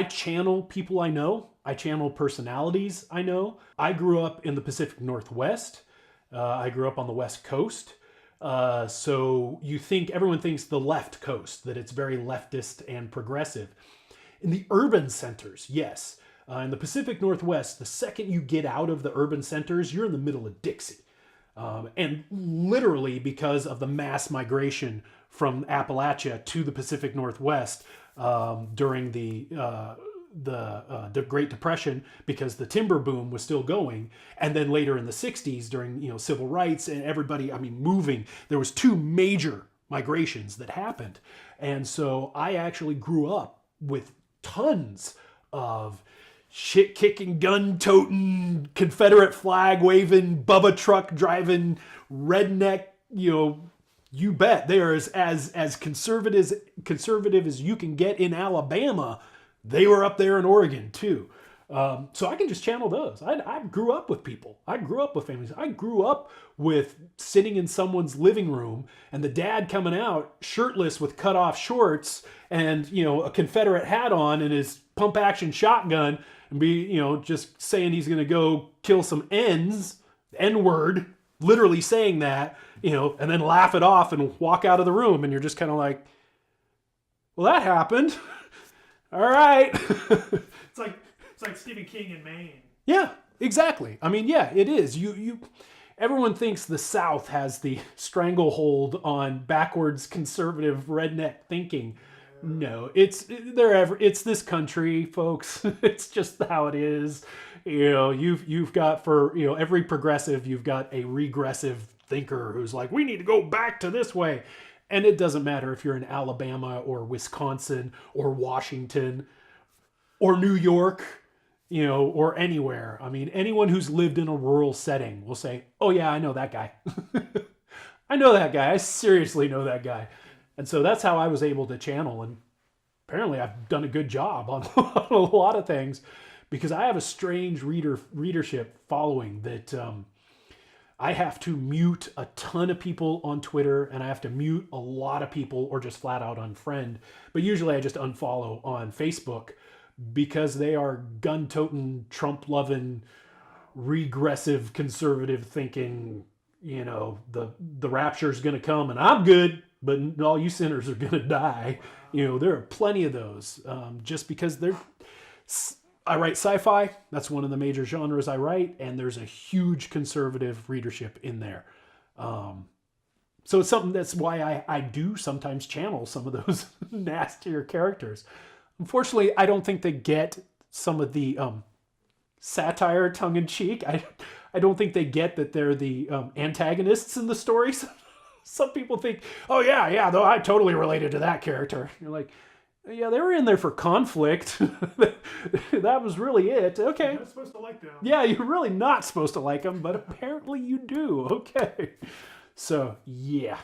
I channel people I know. I channel personalities I know. I grew up in the Pacific Northwest. I grew up on the West Coast. So everyone thinks the left coast, that it's very leftist and progressive. In the urban centers, yes. In the Pacific Northwest, the second you get out of the urban centers, you're in the middle of Dixie. And literally because of the mass migration from Appalachia to the Pacific Northwest during the Great Depression, because the timber boom was still going, and then later in the 60s during civil rights and everybody, moving, there was two major migrations that happened. And so I actually grew up with tons of shit-kicking, gun-toting, Confederate flag waving, Bubba truck driving, redneck, you bet. They are as conservative as you can get in Alabama. They were up there in Oregon too. So I can just channel those. I grew up with people. I grew up with families. I grew up with sitting in someone's living room and the dad coming out shirtless with cut off shorts and, a Confederate hat on and his pump action shotgun and be, just saying he's going to go kill some N-word, literally saying that, and then laugh it off and walk out of the room. And you're just kind of like, well, that happened. All right. It's like Stephen King in Maine. Yeah, exactly. Yeah, it is. Everyone thinks the South has the stranglehold on backwards conservative redneck thinking. No, it's this country, folks. It's just how it is. You've got for every progressive, you've got a regressive thinker who's like, we need to go back to this way. And it doesn't matter if you're in Alabama or Wisconsin or Washington or New York, or anywhere. Anyone who's lived in a rural setting will say, oh yeah, I know that guy. I know that guy. I seriously know that guy. And so that's how I was able to channel. And apparently I've done a good job on a lot of things because I have a strange readership following that I have to mute a ton of people on Twitter and I have to mute a lot of people or just flat out unfriend. But usually I just unfollow on Facebook because they are gun-toting, Trump-loving, regressive, conservative thinking, the rapture's going to come and I'm good, but all you sinners are going to die. There are plenty of those just because I write sci-fi. That's one of the major genres I write, and there's a huge conservative readership in there. So it's something that's why I do sometimes channel some of those nastier characters. Unfortunately, I don't think they get some of the satire tongue-in-cheek. I don't think they get that they're the antagonists in the stories. Some people think, oh yeah, though I totally related to that character. You're like, yeah, they were in there for conflict. That was really it. Okay. You're not supposed to like them. Yeah, you're really not supposed to like them, but apparently you do. Okay. So, yeah.